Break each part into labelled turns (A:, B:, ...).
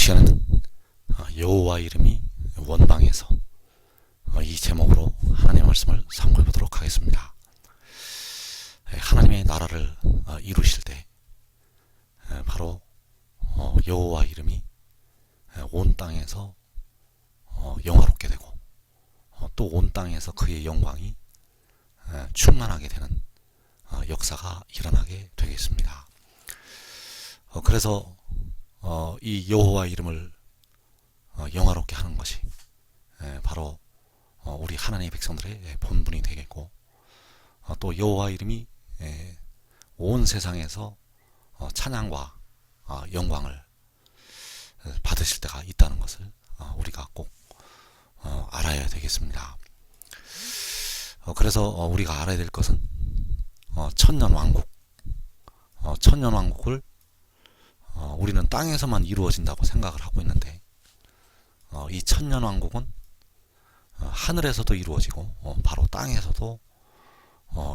A: 시간에는 여호와 이름이 원방에서 이 제목으로 하나님의 말씀을 sam고해 보도록 하겠습니다. 하나님의 나라를 이루실 때 바로 여호와 이름이 온 땅에서 영화롭게 되고 또 온 땅에서 그의 영광이 충만하게 되는 역사가 일어나게 되겠습니다. 그래서 이 여호와 이름을 영화롭게 하는 것이 바로 우리 하나님의 백성들의 본분이 되겠고, 또 여호와 이름이 온 세상에서 찬양과 영광을 받으실 때가 있다는 것을 우리가 꼭 알아야 되겠습니다. 그래서 우리가 알아야 될 것은 천년왕국을 우리는 땅에서만 이루어진다고 생각을 하고 있는데, 이 천년왕국은 하늘에서도 이루어지고 바로 땅에서도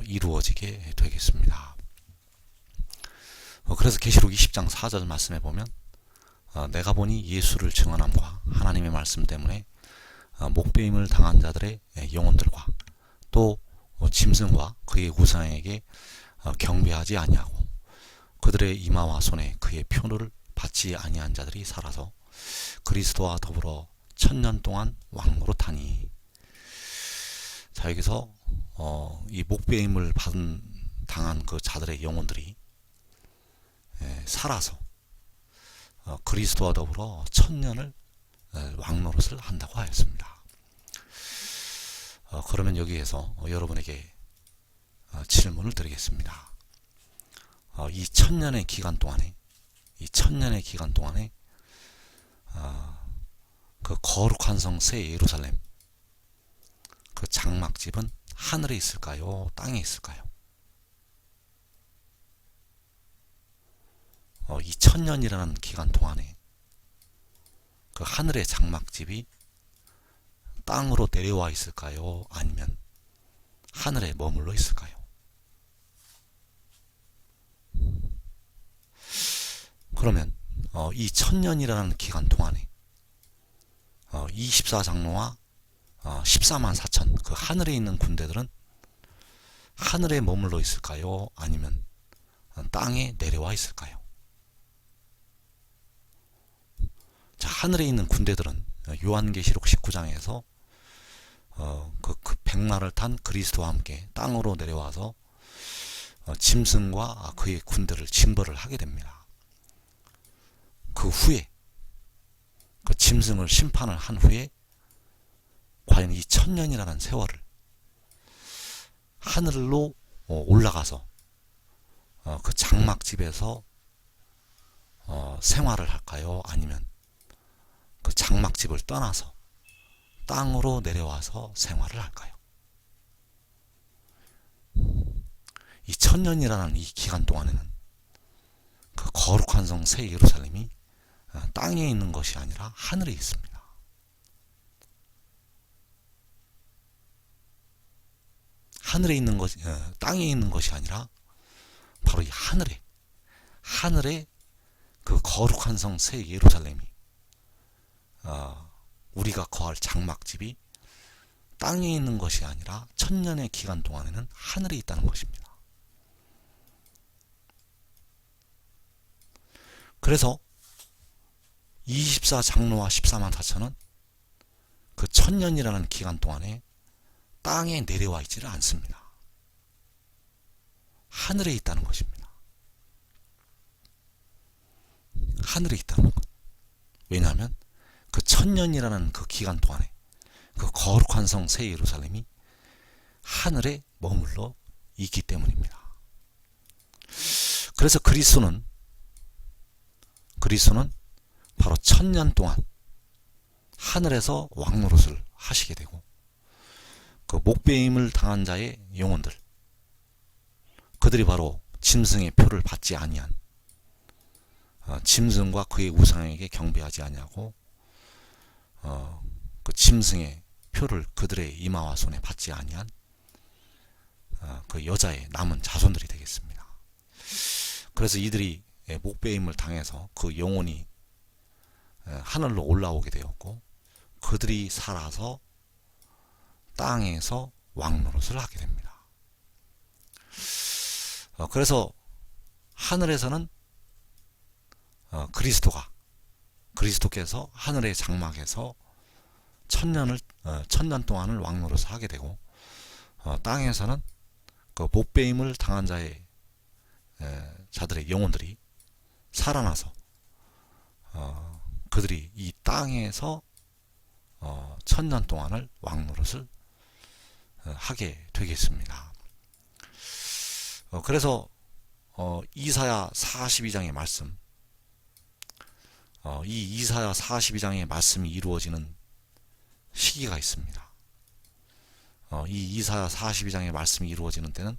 A: 이루어지게 되겠습니다. 그래서 계시록 20장 4절 말씀에 보면 내가 보니 예수를 증언함과 하나님의 말씀 때문에 목배임을 당한 자들의 영혼들과 또 짐승과 그의 우상에게 경배하지 아니하고 그들의 이마와 손에 그의 표를 받지 아니한 자들이 살아서 그리스도와 더불어 천년 동안 왕노릇하니. 자, 여기서 이 목배임을 당한 그 자들의 영혼들이 살아서 그리스도와 더불어 천년을 왕노릇을 한다고 하였습니다. 그러면 여기에서 여러분에게 질문을 드리겠습니다. 이 천년의 기간 동안에 그 거룩한 성 새 예루살렘, 그 장막집은 하늘에 있을까요? 땅에 있을까요? 이 천년이라는 기간 동안에 그 하늘의 장막집이 땅으로 내려와 있을까요? 아니면 하늘에 머물러 있을까요? 그러면 이 천년이라는 기간 동안에 24장로와 14만 4천 그 하늘에 있는 군대들은 하늘에 머물러 있을까요? 아니면 땅에 내려와 있을까요? 자, 하늘에 있는 군대들은 요한계시록 19장에서 그 백마를 탄 그리스도와 함께 땅으로 내려와서 짐승과 그의 군대를 징벌을 하게 됩니다. 그 후에 그 짐승을 심판을 한 후에 과연 이 천년이라는 세월을 하늘로 올라가서 그 장막집에서 생활을 할까요? 아니면 그 장막집을 떠나서 땅으로 내려와서 생활을 할까요? 이 천년이라는 이 기간 동안에는 그 거룩한 성 새 예루살렘이 땅에 있는 것이 아니라 하늘에 있습니다. 땅에 있는 것이 아니라 바로 이 하늘에 그 거룩한 성 새 예루살렘이 우리가 거할 장막집이 땅에 있는 것이 아니라 천년의 기간 동안에는 하늘에 있다는 것입니다. 그래서 24장로와 14만 4천은 그 천년이라는 기간 동안에 땅에 내려와 있지를 않습니다. 하늘에 있다는 것입니다. 하늘에 있다는 것. 왜냐하면 그 천년이라는 그 기간 동안에 그 거룩한 성 새 예루살렘이 하늘에 머물러 있기 때문입니다. 그래서 그리스도는 바로 천년 동안 하늘에서 왕노릇을 하시게 되고, 그 목배임을 당한 자의 영혼들, 그들이 바로 짐승의 표를 받지 아니한, 짐승과 그의 우상에게 경배하지 아니하고 그 짐승의 표를 그들의 이마와 손에 받지 아니한 그 여자의 남은 자손들이 되겠습니다. 그래서 이들이 목배임을 당해서 그 영혼이 하늘로 올라오게 되었고 그들이 살아서 땅에서 왕노릇을 하게 됩니다. 그래서 하늘에서는 그리스도께서 하늘의 장막에서 천년 동안을 왕노릇을 하게 되고 땅에서는 그 못배임을 당한 자들의 영혼들이 살아나서 그들이 이 땅에서 천년 동안을 왕노릇을 하게 되겠습니다. 그래서 이사야 42장의 말씀, 이 이사야 42장의 말씀이 이루어지는 시기가 있습니다. 이 이사야 42장의 말씀이 이루어지는 때는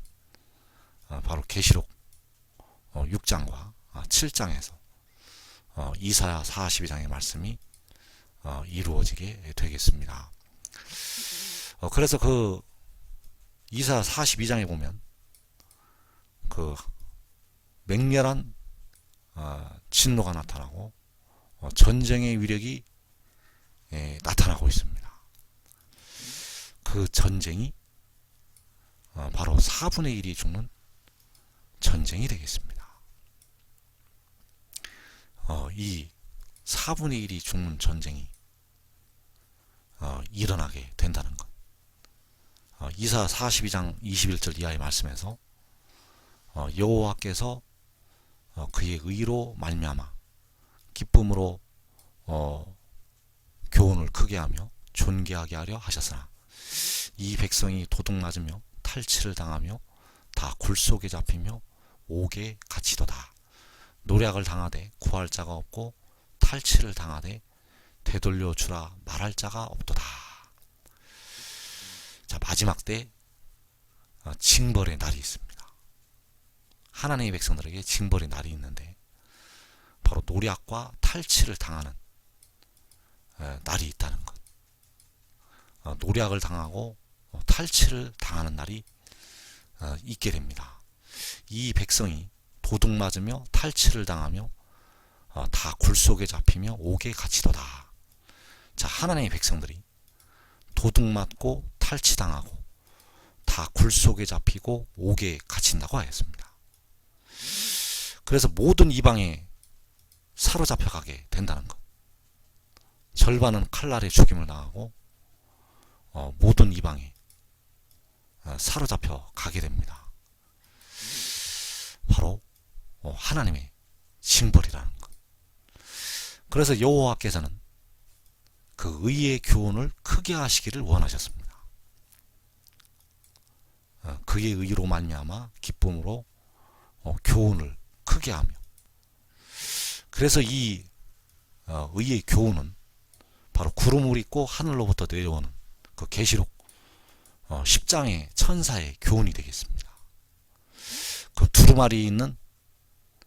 A: 바로 계시록 6장과 7장에서 이사야 42장의 말씀이 이루어지게 되겠습니다. 그래서 그 이사야 42장에 보면 그 맹렬한 진노가 나타나고 전쟁의 위력이 나타나고 있습니다. 그 전쟁이 바로 4분의 1이 죽는 전쟁이 되겠습니다. 이 4분의 1이 죽는 전쟁이 일어나게 된다는 것. 이사야 42장 21절 이하의 말씀에서 여호와께서 그의 의로 말미암아 기쁨으로 교훈을 크게 하며 존귀하게 하려 하셨으나 이 백성이 도둑맞으며 탈취를 당하며 다 굴속에 잡히며 옥에 갇히도다. 노략을 당하되 구할 자가 없고 탈취를 당하되 되돌려 주라 말할 자가 없도다. 자, 마지막 때 징벌의 날이 있습니다. 하나님의 백성들에게 징벌의 날이 있는데 바로 노략과 탈취를 당하는 날이 있다는 것. 노략을 당하고 탈취를 당하는 날이 있게 됩니다. 이 백성이 도둑 맞으며 탈취를 당하며 다 굴속에 잡히며 옥에 갇히도다. 자, 하나님의 백성들이 도둑 맞고 탈취당하고 다 굴속에 잡히고 옥에 갇힌다고 하였습니다. 그래서 모든 이방에 사로잡혀가게 된다는 것. 절반은 칼날에 죽임을 당하고 모든 이방에 사로잡혀 가게 됩니다. 바로 하나님의 징벌이라는 것. 그래서 여호와께서는 그 의의 교훈을 크게 하시기를 원하셨습니다. 그의 의로 말미암아 기쁨으로 교훈을 크게 하며, 그래서 이 의의 교훈은 바로 구름을 잇고 하늘로부터 내려오는 그 계시록 10장의 천사의 교훈이 되겠습니다. 그 두루마리에 있는,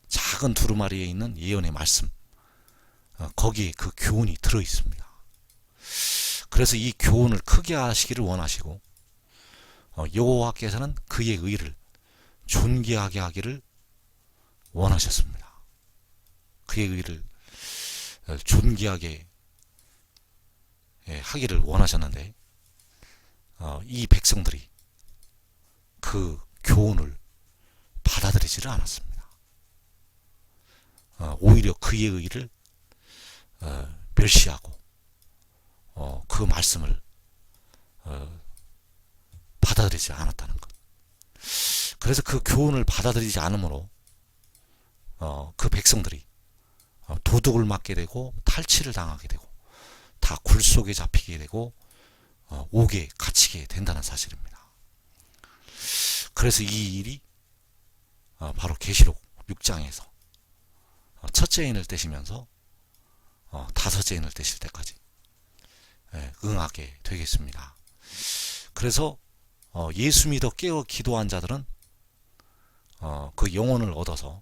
A: 작은 두루마리에 있는 예언의 말씀, 거기에 그 교훈이 들어 있습니다. 그래서 이 교훈을 크게 하시기를 원하시고 여호와께서는 그의 의를 존귀하게 하기를 원하셨습니다. 그의 의를 존귀하게 하기를 원하셨는데 이 백성들이 그 교훈을 받아들이지를 않았습니다. 오히려 그의 의를 멸시하고 그 말씀을 받아들이지 않았다는 것. 그래서 그 교훈을 받아들이지 않으므로 그 백성들이 도둑을 맞게 되고 탈취를 당하게 되고 다 굴속에 잡히게 되고 옥에 갇히게 된다는 사실입니다. 그래서 이 일이 바로 계시록 6장에서 첫째 인을 떼시면서 다섯째 인을 떼실 때까지 응하게 되겠습니다. 그래서 예수 믿어 깨어 기도한 자들은 그 영혼을 얻어서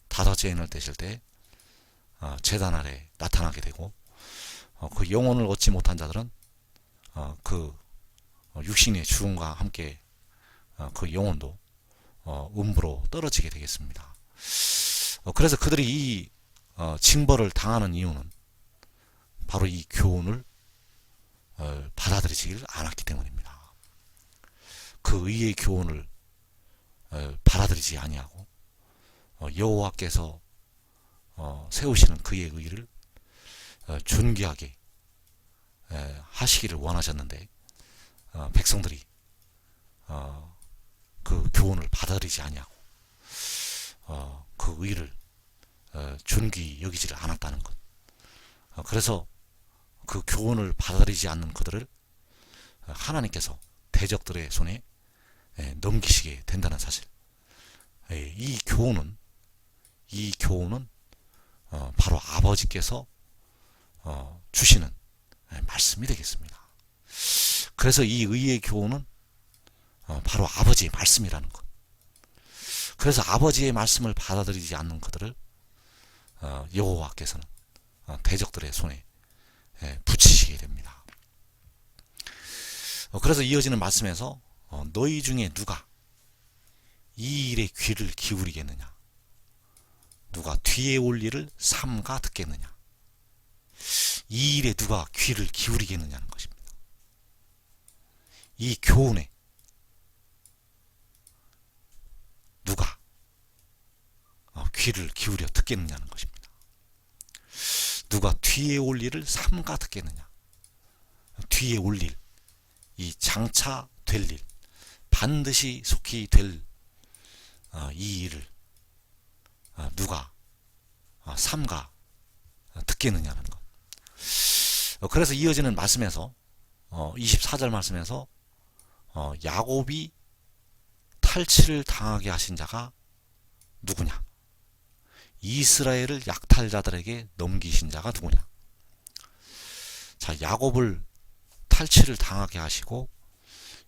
A: 다섯째 인을 떼실 때 제단 아래 나타나게 되고, 그 영혼을 얻지 못한 자들은 그 육신의 죽음과 함께 그 영혼도 음부로 떨어지게 되겠습니다. 그래서 그들이 이 징벌을 당하는 이유는 바로 이 교훈을 받아들이지를 않았기 때문입니다. 그 의의 교훈을 받아들이지 아니하고 여호와께서 세우시는 그의 의를 존귀하게 하시기를 원하셨는데 백성들이 그 교훈을 받아들이지 아니하고 그 의를 존귀히 여기지를 않았다는 것. 그래서 그 교훈을 받아들이지 않는 그들을 하나님께서 대적들의 손에 넘기시게 된다는 사실. 이 교훈은 바로 아버지께서 주시는 말씀이 되겠습니다. 그래서 이 의의 교훈은 바로 아버지의 말씀이라는 것. 그래서 아버지의 말씀을 받아들이지 않는 그들을 여호와께서는 대적들의 손에 붙이시게 됩니다. 그래서 이어지는 말씀에서 너희 중에 누가 이 일에 귀를 기울이겠느냐, 누가 뒤에 올 일을 삼가 듣겠느냐, 이 일에 누가 귀를 기울이겠느냐는 것입니다. 이 교훈에 누가 귀를 기울여 듣겠느냐는 것입니다. 누가 뒤에 올 일을 삼가 듣겠느냐. 뒤에 올 일, 이 장차 될 일, 반드시 속히 될 이 일을 누가 삼가 듣겠느냐는 것. 그래서 이어지는 말씀에서 24절 말씀에서 야곱이 탈취를 당하게 하신 자가 누구냐, 이스라엘을 약탈자들에게 넘기신 자가 누구냐. 자, 야곱을 탈취를 당하게 하시고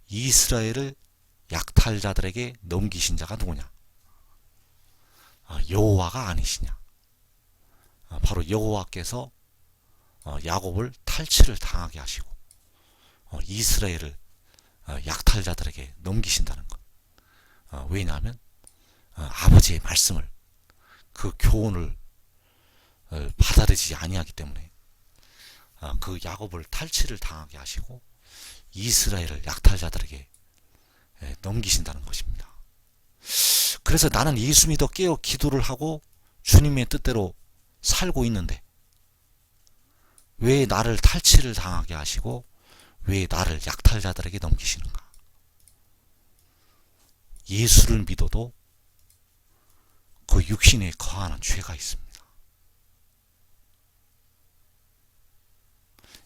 A: 이스라엘을 약탈자들에게 넘기신 자가 누구냐. 여호와가 아니시냐. 바로 여호와께서 야곱을 탈취를 당하게 하시고 이스라엘을 약탈자들에게 넘기신다는 것. 왜냐하면 아버지의 말씀을, 그 교훈을 받아들이지 아니하기 때문에 그 야곱을 탈취를 당하게 하시고 이스라엘을 약탈자들에게 넘기신다는 것입니다. 그래서 나는 예수 믿어 깨어 기도를 하고 주님의 뜻대로 살고 있는데 왜 나를 탈취를 당하게 하시고 왜 나를 약탈자들에게 넘기시는가? 예수를 믿어도 그 육신에 거하는 죄가 있습니다.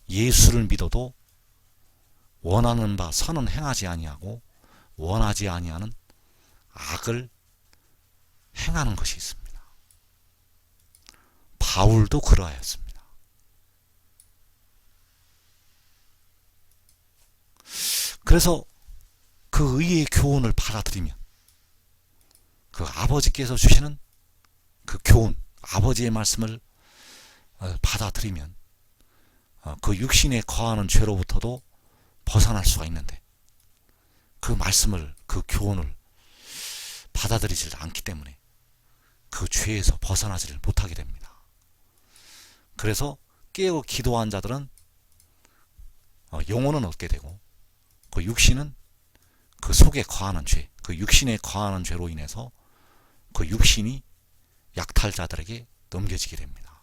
A: 예수를 믿어도 원하는 바 선은 행하지 아니하고 원하지 아니하는 악을 행하는 것이 있습니다. 바울도 그러하였습니다. 그래서 그 의의 교훈을 받아들이면, 그 아버지께서 주시는 그 교훈, 아버지의 말씀을 받아들이면 그 육신에 거하는 죄로부터도 벗어날 수가 있는데, 그 말씀을, 그 교훈을 받아들이지 않기 때문에 그 죄에서 벗어나지를 못하게 됩니다. 그래서 깨어 기도한 자들은 영혼은 얻게 되고 그 육신은 그 속에 거하는 죄, 그 육신에 거하는 죄로 인해서 그 육신이 약탈자들에게 넘겨지게 됩니다.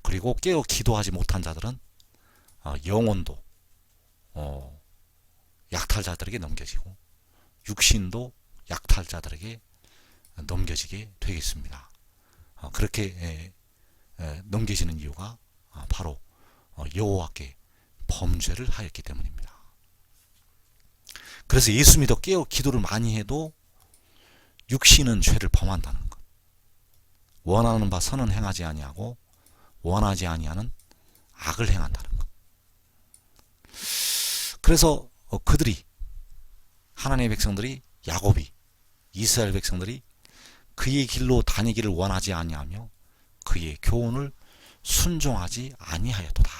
A: 그리고 깨어 기도하지 못한 자들은 영혼도 약탈자들에게 넘겨지고 육신도 약탈자들에게 넘겨지게 되겠습니다. 그렇게 넘겨지는 이유가 바로 여호와께 범죄를 하였기 때문입니다. 그래서 예수 믿어 깨어 기도를 많이 해도 육신은 죄를 범한다는 것. 원하는 바 선은 행하지 아니하고 원하지 아니하는 악을 행한다는 것. 그래서 그들이, 하나님의 백성들이, 야곱이, 이스라엘 백성들이 그의 길로 다니기를 원하지 아니하며 그의 교훈을 순종하지 아니하였도다.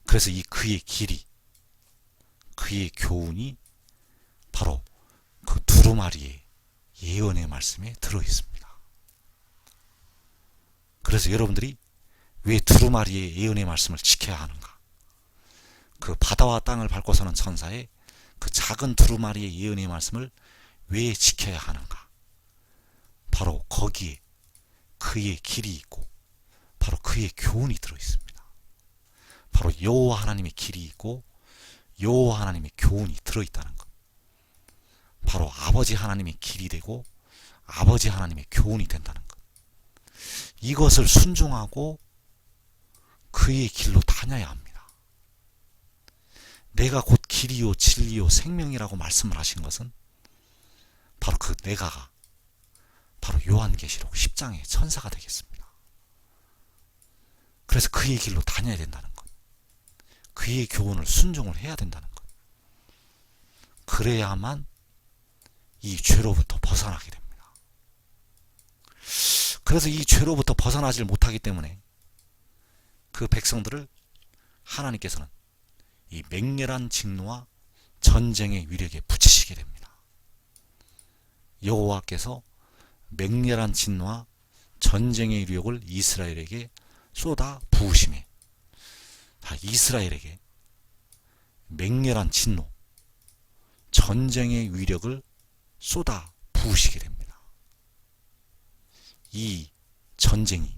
A: 그래서 이 그의 길이, 그의 교훈이 바로 그 두루마리의 예언의 말씀에 들어있습니다. 그래서 여러분들이 왜 두루마리의 예언의 말씀을 지켜야 하는가? 그 바다와 땅을 밟고 서는 천사의 그 작은 두루마리의 예언의 말씀을 왜 지켜야 하는가? 바로 거기에 그의 길이 있고 바로 그의 교훈이 들어있습니다. 바로 여호와 하나님의 길이 있고 여호와 하나님의 교훈이 들어있다는 것. 바로 아버지 하나님의 길이 되고 아버지 하나님의 교훈이 된다는 것. 이것을 순종하고 그의 길로 다녀야 합니다. 내가 곧 길이요 진리요 생명이라고 말씀을 하신 것은 바로 그 내가가 바로 요한계시록 10장의 천사가 되겠습니다. 그래서 그의 길로 다녀야 된다는 것. 그의 교훈을 순종을 해야 된다는 것. 그래야만 이 죄로부터 벗어나게 됩니다. 그래서 이 죄로부터 벗어나질 못하기 때문에 그 백성들을 하나님께서는 이 맹렬한 진노와 전쟁의 위력에 붙이시게 됩니다. 여호와께서 맹렬한 진노와 전쟁의 위력을 이스라엘에게 쏟아 부으심에 이스라엘에게 맹렬한 진노, 전쟁의 위력을 쏟아 부으시게 됩니다. 이 전쟁이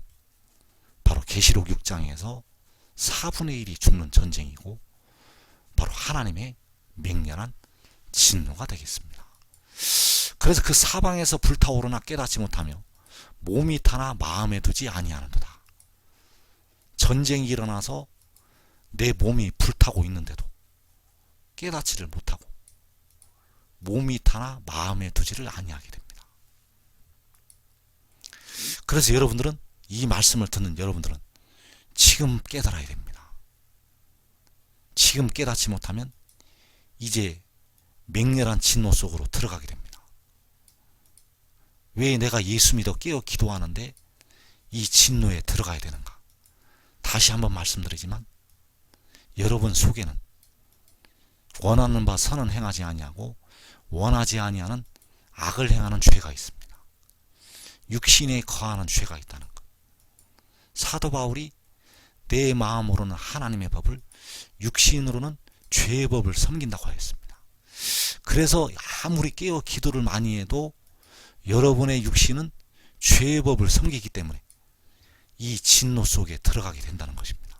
A: 바로 계시록 6장에서 4분의 1이 죽는 전쟁이고 바로 하나님의 맹렬한 진노가 되겠습니다. 그래서 그 사방에서 불타오르나 깨닫지 못하며 몸이 타나 마음에 두지 아니하는도다. 전쟁이 일어나서 내 몸이 불타고 있는데도 깨닫지를 못하고 몸이 타나 마음에 두지를 아니하게 됩니다. 그래서 여러분들은 이 말씀을 듣는 여러분들은 지금 깨달아야 됩니다. 지금 깨닫지 못하면 이제 맹렬한 진노 속으로 들어가게 됩니다. 왜 내가 예수 믿어 깨어 기도하는데 이 진노에 들어가야 되는가? 다시 한번 말씀드리지만 여러분 속에는 원하는 바 선은 행하지 아니하고 원하지 아니하는 악을 행하는 죄가 있습니다. 육신에 거하는 죄가 있다는 것. 사도 바울이 내 마음으로는 하나님의 법을 육신으로는 죄의 법을 섬긴다고 하였습니다. 그래서 아무리 깨어 기도를 많이 해도 여러분의 육신은 죄의 법을 섬기기 때문에 이 진노 속에 들어가게 된다는 것입니다.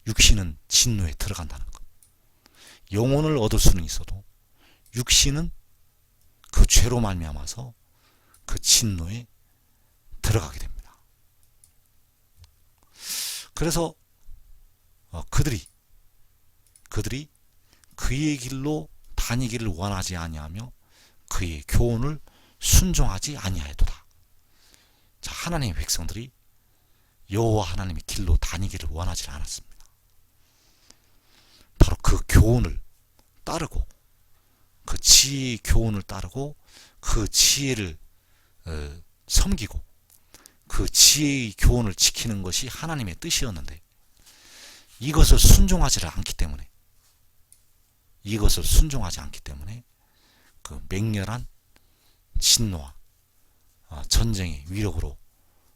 A: 육신은 진노에 들어간다는 것. 영혼을 얻을 수는 있어도 육신은 그 죄로 말미암아서 그 진노에 들어가게 됩니다. 그래서 그들이 그의 길로 다니기를 원하지 아니하며 그의 교훈을 순종하지 아니하였도다. 자, 하나님의 백성들이 여호와 하나님의 길로 다니기를 원하지 않았습니다. 바로 그 교훈을 따르고 그 지혜의 교훈을 따르고 그 지혜를 섬기고 그 지혜의 교훈을 지키는 것이 하나님의 뜻이었는데 이것을 순종하지 않기 때문에 그 맹렬한 진노와 전쟁의 위력으로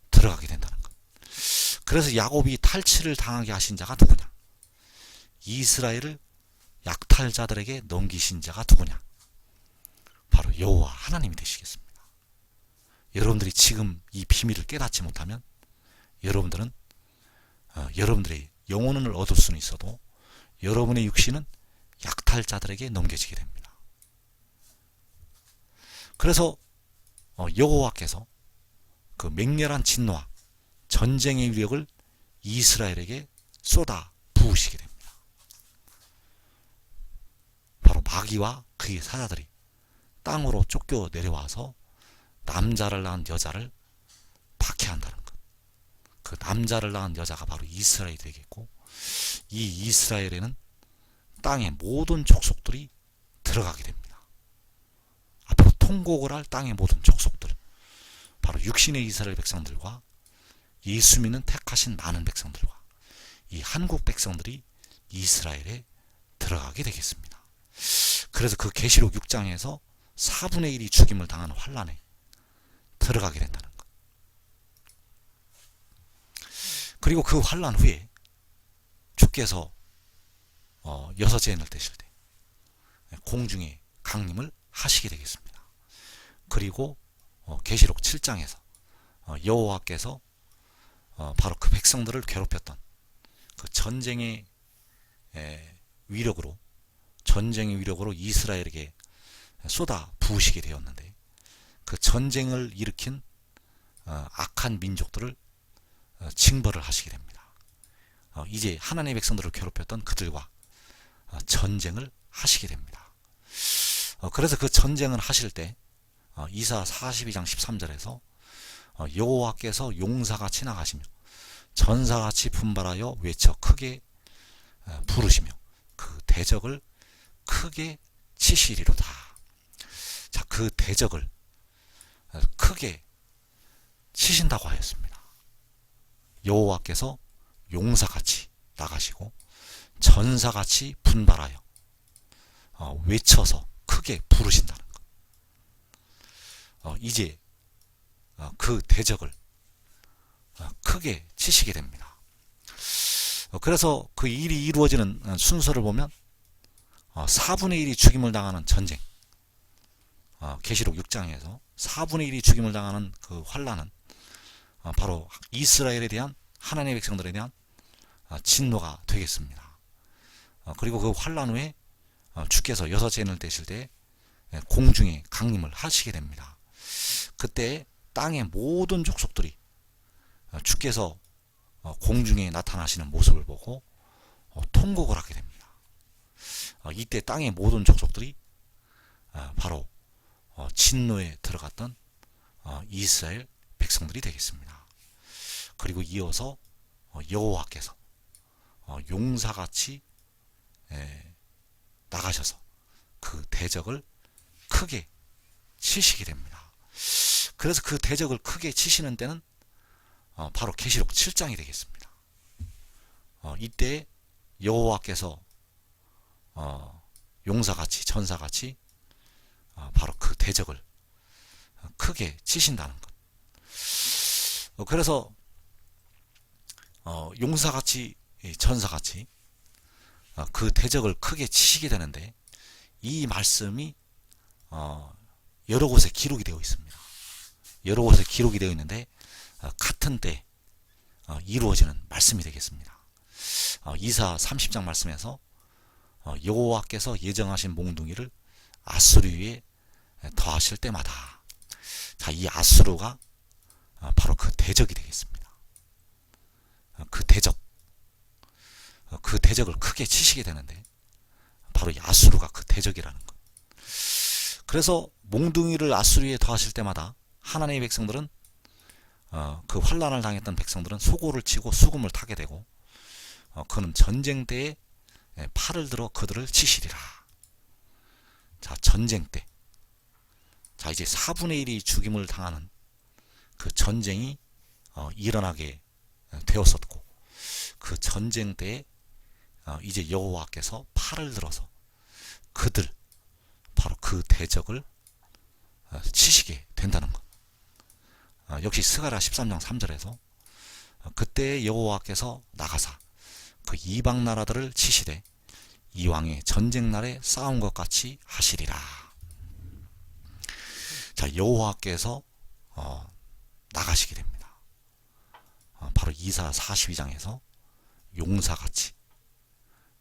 A: 들어가게 된다는 것. 그래서 야곱이 탈취를 당하게 하신 자가 누구냐? 이스라엘을 약탈자들에게 넘기신 자가 누구냐? 바로 여호와 하나님이 되시겠습니다. 여러분들이 지금 이 비밀을 깨닫지 못하면 여러분들은 여러분들의 영혼을 얻을 수는 있어도 여러분의 육신은 약탈자들에게 넘겨지게 됩니다. 그래서 여호와께서 그 맹렬한 진노와 전쟁의 위력을 이스라엘에게 쏟아 부으시게 됩니다. 바로 마귀와 그의 사자들이 땅으로 쫓겨 내려와서 남자를 낳은 여자를 박해한다는 것. 그 남자를 낳은 여자가 바로 이스라엘이 되겠고 이 이스라엘에는 땅의 모든 족속들이 들어가게 됩니다. 앞으로 통곡을 할 땅의 모든 족속들, 바로 육신의 이스라엘 백성들과 예수 믿는 택하신 많은 백성들과 이 한국 백성들이 이스라엘에 들어가게 되겠습니다. 그래서 그 계시록 6장에서 4분의 1이 죽임을 당하는 환란에 들어가게 된다는 것. 그리고 그 환란 후에 주께서 여섯 재난을 떼실 때 공중에 강림을 하시게 되겠습니다. 그리고 계시록 7장에서 여호와께서 바로 그 백성들을 괴롭혔던 그 전쟁의 위력으로 이스라엘에게 쏟아 부으시게 되었는데, 그 전쟁을 일으킨 악한 민족들을 징벌을 하시게 됩니다. 이제 하나님의 백성들을 괴롭혔던 그들과 전쟁을 하시게 됩니다. 그래서 그 전쟁을 하실 때 이사 42장 13절에서 여호와께서 용사같이 나가시며 전사같이 분발하여 외쳐 크게 부르시며 그 대적을 크게 치시리로다. 자, 그 대적을 크게 치신다고 하였습니다. 여호와께서 용사같이 나가시고 전사같이 분발하여 외쳐서 크게 부르신다는 것. 이제 그 대적을 크게 치시게 됩니다. 그래서 그 일이 이루어지는 순서를 보면 4분의 1이 죽임을 당하는 전쟁, 계시록 6장에서 4분의 1이 죽임을 당하는 그 환란은 바로 이스라엘에 대한, 하나님의 백성들에 대한 진노가 되겠습니다. 그리고 그 환란 후에 주께서 여섯 재난을 떼실 때 공중에 강림을 하시게 됩니다. 그때 땅의 모든 족속들이 주께서 공중에 나타나시는 모습을 보고 통곡을 하게 됩니다. 이때 땅의 모든 족속들이 바로 진노에 들어갔던 이스라엘 백성들이 되겠습니다. 그리고 이어서 여호와께서 용사같이 나가셔서 그 대적을 크게 치시게 됩니다. 그래서 그 대적을 크게 치시는 때는 바로 계시록 7장이 되겠습니다. 이때 여호와께서 용사같이 전사같이 바로 그 대적을 크게 치신다는 것. 그래서 용사같이 전사같이 그 대적을 크게 치시게 되는데, 이 말씀이 여러 곳에 기록이 되어 있습니다. 여러 곳에 기록이 되어 있는데 같은 때 이루어지는 말씀이 되겠습니다. 이사 30장 말씀에서 여호와께서 예정하신 몽둥이를 아수르 위에 더하실 때마다, 자, 이 아수르가 바로 그 대적이 되겠습니다. 그 대적을 크게 치시게 되는데 바로 이 아수르가 그 대적이라는 것. 그래서 몽둥이를 아수르 위에 더하실 때마다 하나님의 백성들은 그 환란을 당했던 백성들은 소고를 치고 수금을 타게 되고, 그는 전쟁 때에 팔을 들어 그들을 치시리라. 자, 전쟁 때, 자, 이제 4분의 1이 죽임을 당하는 그 전쟁이 일어나게 되었었고, 그 전쟁 때에 이제 여호와께서 팔을 들어서 그들, 바로 그 대적을 치시게 된다는 것. 역시 스가랴 13장 3절에서 그때 여호와께서 나가사 그 이방 나라들을 치시되 이왕의 전쟁 날에 싸운 것 같이 하시리라. 자, 여호와께서 나가시게 됩니다. 바로 이사 42장에서 용사같이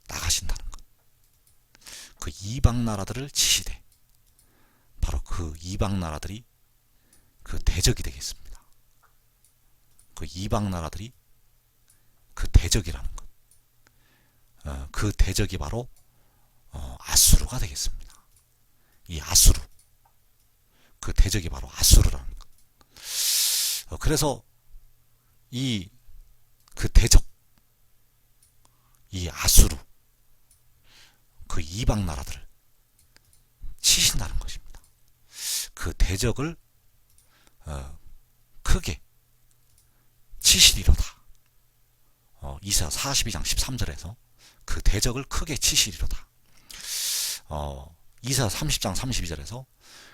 A: 나가신다는 것. 그 이방 나라들을 치시되 바로 그 이방 나라들이 그 대적이 되겠습니다. 그 이방 나라들이 그 대적이라는 것. 그 대적이 바로 아수르가 되겠습니다. 이 아수르, 그 대적이 바로 아수르라는 것. 그래서 그 대적, 이 아수르, 그 이방 나라들을 치신다는 것입니다. 그 대적을 크게 치시리로다. 이사 42장 13절에서 그 대적을 크게 치시리로다. 이사 30장 32절에서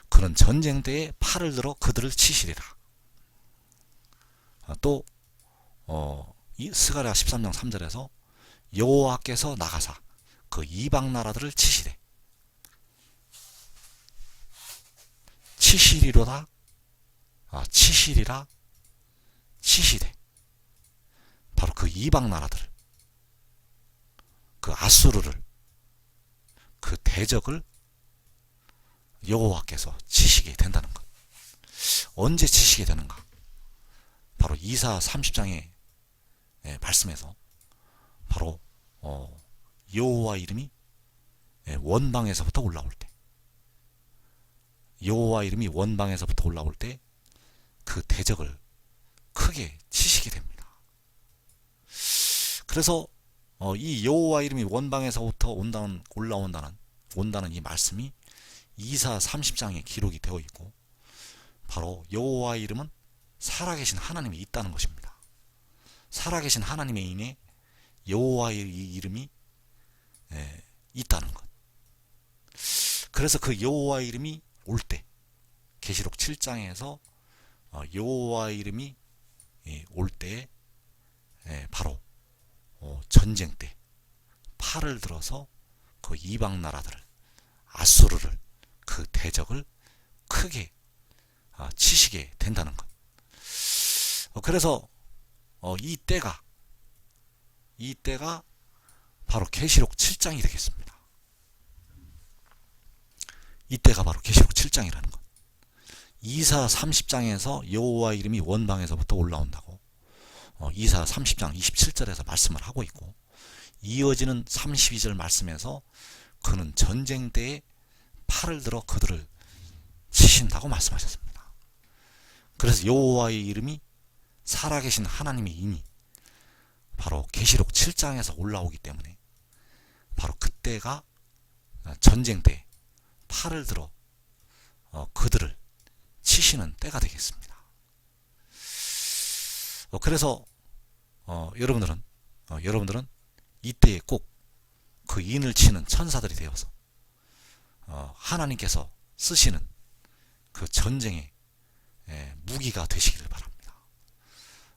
A: 그는 전쟁 때에 팔을 들어 그들을 치시리라. 또 스가랴 13장 3절에서 여호와께서 나가사 그 이방 나라들을 치시되 치시리로다 치시리라 치시되 바로 그 이방 나라들을 그 아수르를 그 대적을 여호와께서 치시게 된다는 것. 언제 치시게 되는가? 바로 이사 30장의 말씀에서 바로 여호와 이름이 원방에서부터 올라올 때, 여호와 이름이 원방에서부터 올라올 때 그 대적을 크게 치시게 됩니다. 그래서 이 여호와 이름이 원방에서부터 온다는 이 말씀이 이사 30장에 기록이 되어 있고, 바로 여호와 이름은 살아계신 하나님이 있다는 것입니다. 살아계신 하나님에 인해 여호와의 이름이 있다는 것. 그래서 그 여호와 이름이 올 때, 계시록 7장에서 여호와 이름이 올 때 바로 전쟁 때 팔을 들어서 그 이방 나라들을, 아수르를, 그 대적을 크게 치시게 된다는 것. 그래서 이 때가 바로 계시록 7장이 되겠습니다. 이때가 바로 계시록 7장이라는 것. 이사 30장에서 여호와 이름이 원방에서부터 올라온다고 이사 30장 27절에서 말씀을 하고 있고, 이어지는 32절 말씀에서 그는 전쟁 때에 팔을 들어 그들을 치신다고 말씀하셨습니다. 그래서 여호와의 이름이 살아계신 하나님의 이미 바로 계시록 7장에서 올라오기 때문에 바로 그때가 전쟁 때 팔을 들어 그들을 치시는 때가 되겠습니다. 그래서 여러분들은 이때에 꼭 그 인을 치는 천사들이 되어서 하나님께서 쓰시는 그 전쟁의 무기가 되시기를 바랍니다.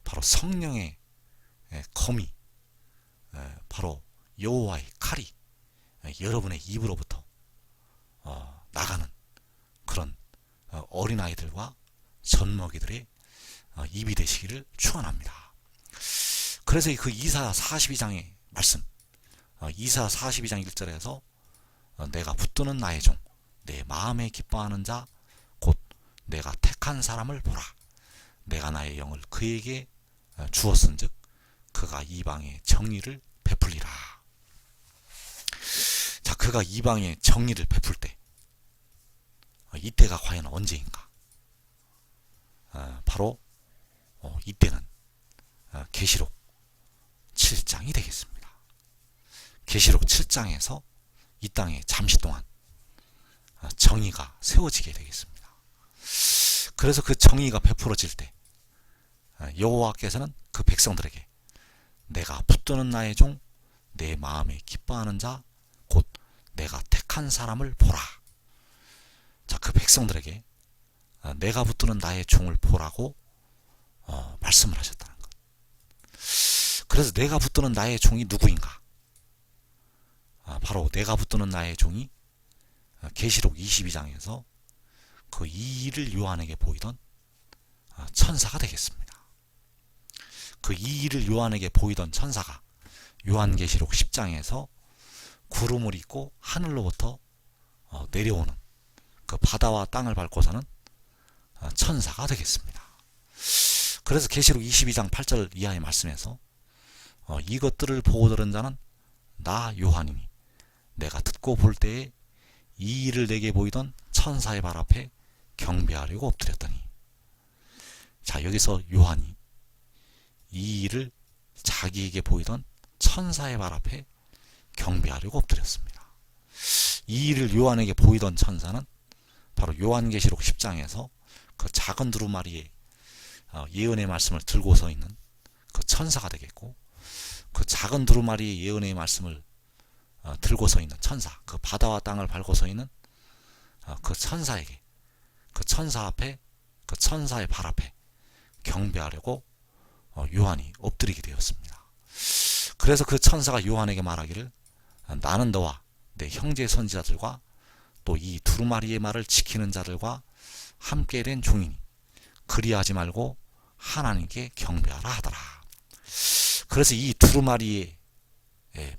A: 바로 성령의 검이, 바로 여호와의 칼이 여러분의 입으로부터 나가는 그런 어린아이들과 젖먹이들의 입이 되시기를 축원합니다. 그래서 그 이사 42장의 말씀, 이사 42장 1절에서 내가 붙드는 나의 종, 내 마음에 기뻐하는 자, 곧 내가 택한 사람을 보라. 내가 나의 영을 그에게 주었은즉 그가 이방의 정의를 베풀리라. 자, 그가 이방의 정의를 베풀 때, 이때가 과연 언제인가? 바로 이때는 계시록 7장이 되겠습니다. 계시록 7장에서 이 땅에 잠시 동안 정의가 세워지게 되겠습니다. 그래서 그 정의가 베풀어질 때 여호와께서는 그 백성들에게 내가 붙드는 나의 종, 내 마음에 기뻐하는 자, 곧 내가 택한 사람을 보라. 자, 그 백성들에게 내가 붙드는 나의 종을 보라고 말씀을 하셨다는 것. 그래서 내가 붙드는 나의 종이 누구인가? 바로 내가 붙드는 나의 종이 계시록 22장에서 그 이의를 요한에게 보이던 천사가 되겠습니다. 그 이의를 요한에게 보이던 천사가 요한계시록 10장에서 구름을 입고 하늘로부터 내려오는 그 바다와 땅을 밟고서는 천사가 되겠습니다. 그래서 계시록 22장 8절 이하의 말씀에서 이것들을 보고 들은 자는 나 요한이니 내가 듣고 볼 때에 이 일을 내게 보이던 천사의 발 앞에 경배하려고 엎드렸더니, 자, 여기서 요한이 이 일을 자기에게 보이던 천사의 발 앞에 경배하려고 엎드렸습니다. 이 일을 요한에게 보이던 천사는 바로 요한계시록 10장에서 그 작은 두루마리의 예언의 말씀을 들고 서 있는 그 천사가 되겠고, 그 작은 두루마리의 예언의 말씀을 들고 서 있는 천사, 그 바다와 땅을 밟고 서 있는 그 천사에게, 그 천사 앞에, 그 천사의 발 앞에 경배하려고 요한이 엎드리게 되었습니다. 그래서 그 천사가 요한에게 말하기를 나는 너와 내 형제 선지자들과 또 이 두루마리의 말을 지키는 자들과 함께 된 종이니 그리하지 말고 하나님께 경배하라 하더라. 그래서 이 두루마리의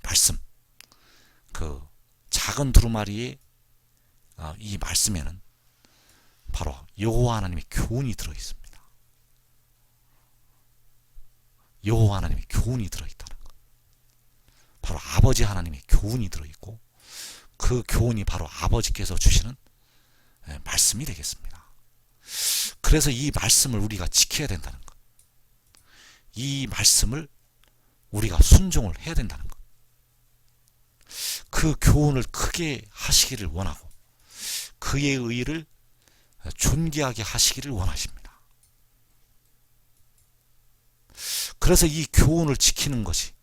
A: 말씀, 그 작은 두루마리의 이 말씀에는 바로 여호와 하나님의 교훈이 들어있습니다. 여호와 하나님의 교훈이 들어있다는 것. 바로 아버지 하나님의 교훈이 들어있고 그 교훈이 바로 아버지께서 주시는 말씀이 되겠습니다. 그래서 이 말씀을 우리가 지켜야 된다는 것. 이 말씀을 우리가 순종을 해야 된다는 것. 그 교훈을 크게 하시기를 원하고 그의 의를 존귀하게 하시기를 원하십니다. 그래서 이 교훈을 지키는 것이,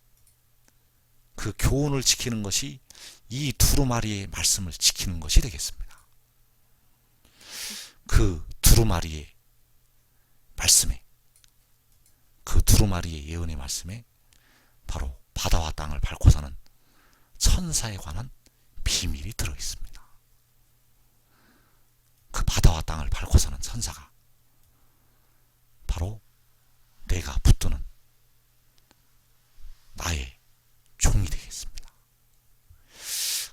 A: 그 교훈을 지키는 것이 이 두루마리의 말씀을 지키는 것이 되겠습니다. 그 두루마리의 말씀에, 그 두루마리의 예언의 말씀에 바로 바다와 땅을 밟고서는 천사에 관한 비밀이 들어있습니다. 그 바다와 땅을 밟고서는 천사가 바로 내가 붙드는 나의 종이 되겠습니다.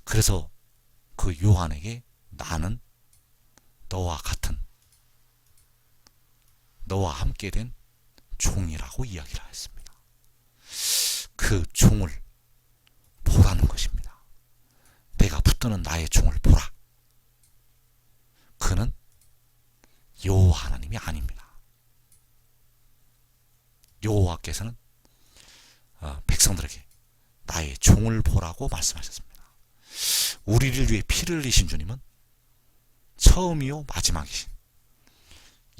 A: 그래서 그 요한에게 나는 너와 같은, 너와 함께 된 종이라고 이야기를 했습니다. 그 종을 보라는 것입니다. 내가 붙드는 나의 종을 보라. 그는 여호와 하나님이 아닙니다. 여호와께서는 백성들에게 나의 종을 보라고 말씀하셨습니다. 우리를 위해 피를 흘리신 주님은 처음이요 마지막이신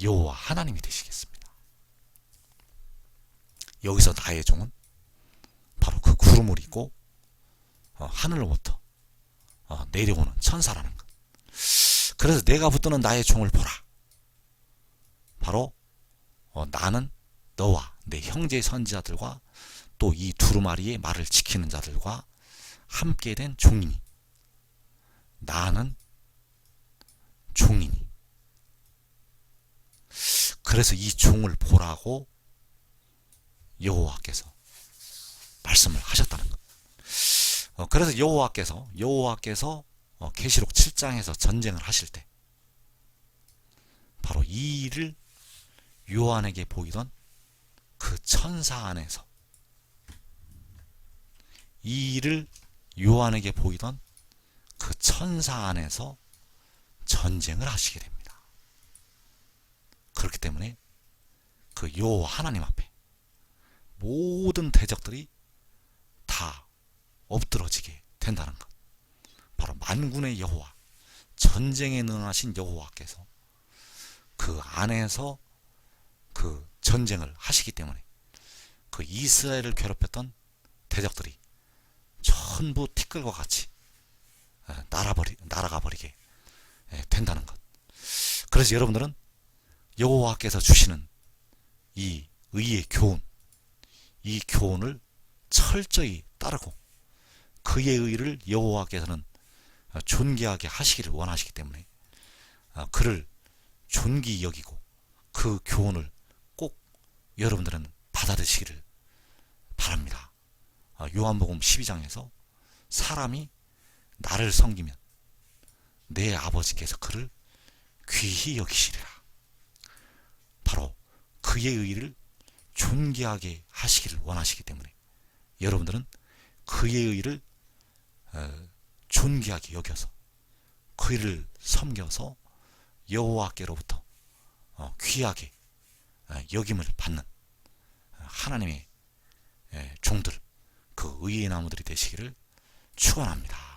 A: 여호와 하나님이 되시겠습니다. 여기서 나의 종은 바로 그 구름을 입고 하늘로부터 내려오는 천사라는 것. 그래서 내가 붙드는 나의 종을 보라. 바로 나는 너와 내 형제의 선지자들과 또 이 두루마리의 말을 지키는 자들과 함께 된 종이니 나는 종이니. 그래서 이 종을 보라고 여호와께서 말씀을 하셨다는 것. 그래서 여호와께서 계시록 7장에서 전쟁을 하실 때 바로 이 일을 요한에게 보이던 그 천사 안에서, 이 일을 요한에게 보이던 그 천사 안에서 전쟁을 하시게 됩니다. 그렇기 때문에 그 여호와 하나님 앞에 모든 대적들이 다 엎드러지게 된다는 것. 바로 만군의 여호와, 전쟁에 능하신 여호와께서 그 안에서 그 전쟁을 하시기 때문에 그 이스라엘을 괴롭혔던 대적들이 전부 티끌과 같이 날아가 버리게 된다는 것. 그래서 여러분들은 여호와께서 주시는 이 의의 교훈, 이 교훈을 철저히 따르고 그의 의를 여호와께서는 존귀하게 하시기를 원하시기 때문에 그를 존귀 여기고 그 교훈을 꼭 여러분들은 받아들이시기를 바랍니다. 요한복음 12장에서 사람이 나를 섬기면 내 아버지께서 그를 귀히 여기시리라. 바로 그의 의를 존귀하게 하시기를 원하시기 때문에 여러분들은 그의 의를 존귀하게 여겨서 그를 섬겨서 여호와께로부터 귀하게 여김을 받는 하나님의 종들, 그 의의 나무들이 되시기를 축원합니다.